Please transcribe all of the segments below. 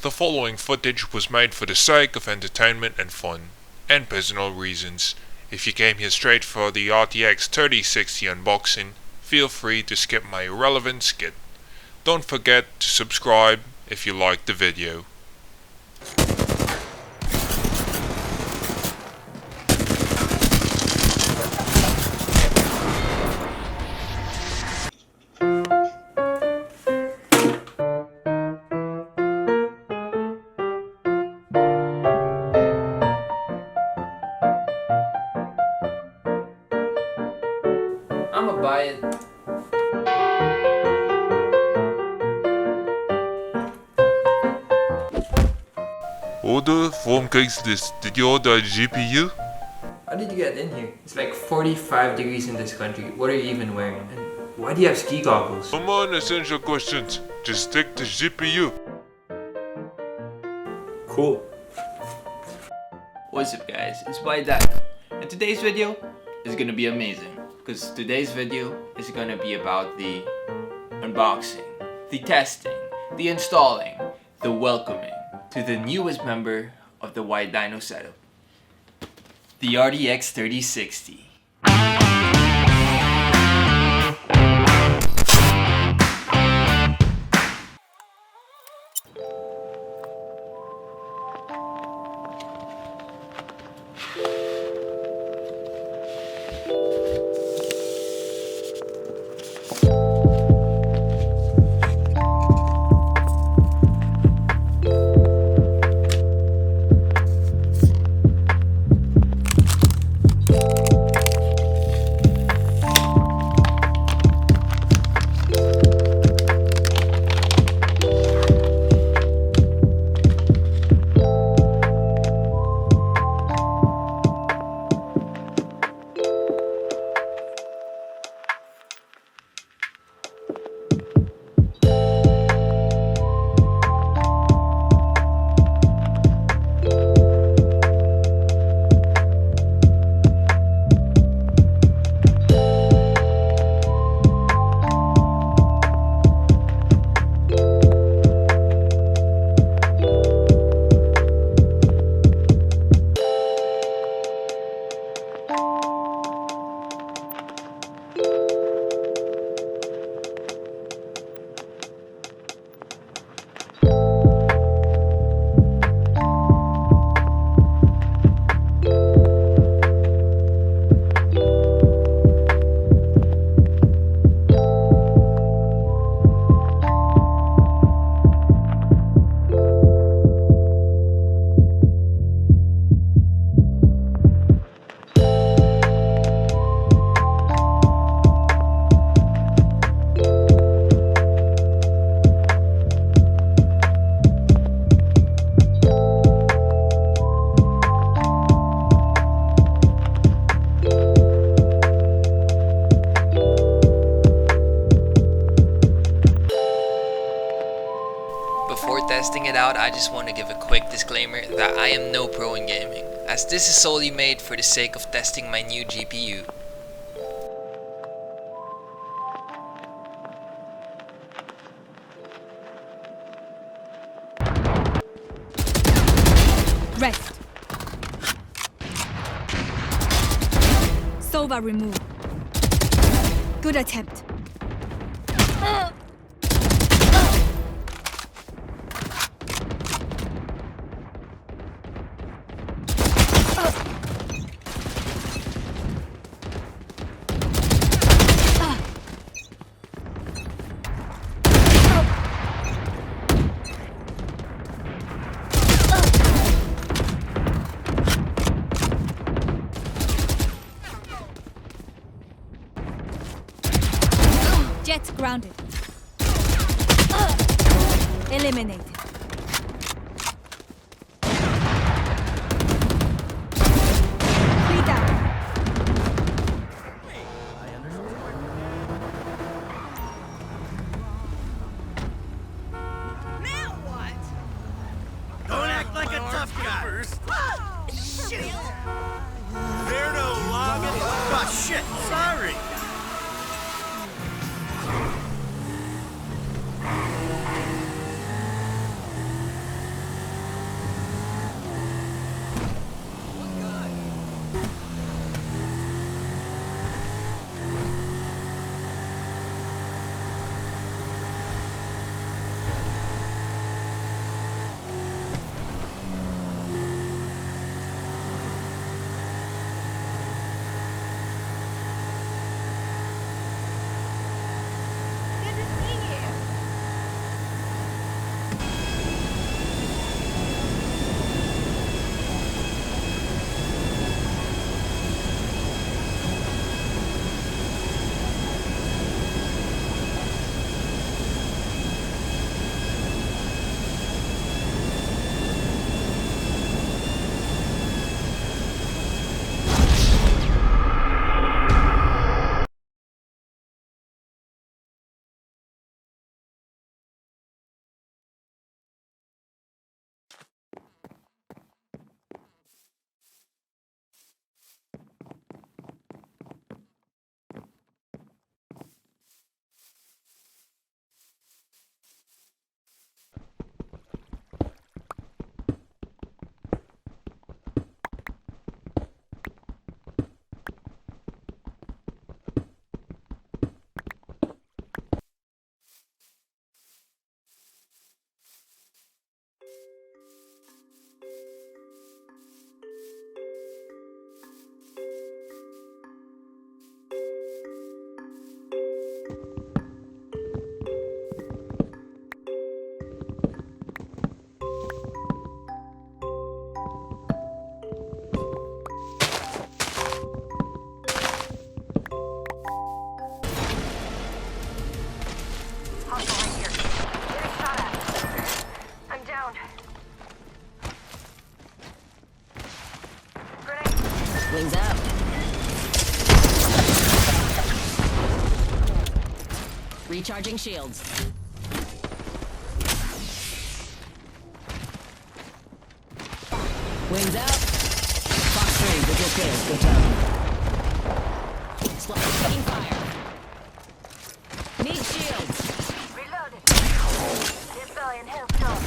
The following footage was made for the sake of entertainment and fun, and personal reasons. If you came here straight for the RTX 3060 unboxing, feel free to skip my irrelevant skit. Don't forget to subscribe if you liked the video. I'ma buy it. Order from Craigslist. Did you order a GPU? How did you get in here? It's like 45 degrees in this country. What are you even wearing? And why do you have ski goggles? Come on, essential questions. Just take the GPU. Cool. What's up guys, it's Dino, and today's video is gonna be amazing because today's video is gonna be about the unboxing, the testing, the installing, the welcoming to the newest member of the White Dino setup, the RTX 3060. Before testing it out, I just want to give a quick disclaimer that I am no pro in gaming, as this is solely made for the sake of testing my new GPU. Rest. Sova removed. Good attempt. Jets grounded. Eliminated. Three down. Now what? Don't act like a tough guy. Shit. They're no longer. Oh shit. Sorry. Wings up. Recharging shields. Wings out. Fox 3, good kills. Good job. Taking fire. Need shields. Reloaded. Civilian health gone.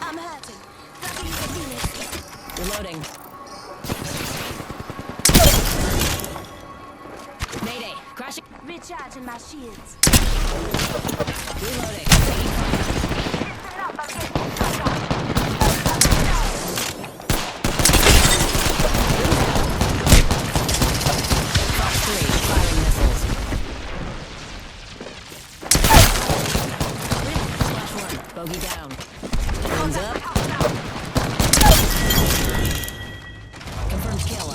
I'm hurting. Grabbing the unit. Reloading. Mayday. Crashing. Recharging my shields. Reloading. Taking fire. Listen up, I'm getting shot at. Fox 3, firing missiles. Splash 1, bogey down. Wings up. Confirmed kill.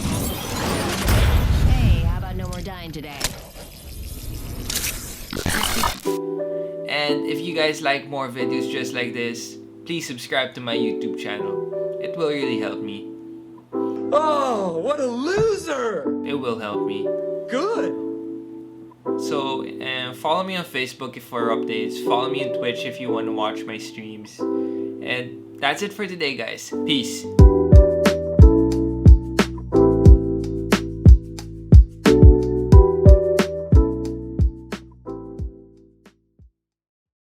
Hey, how about no more dying today? And if you guys like more videos just like this, please subscribe to my YouTube channel. It will really help me. Oh, what a loser! It will help me. Good. So, follow me on Facebook for updates. Follow me on Twitch if you want to watch my streams. And that's it for today, guys. Peace.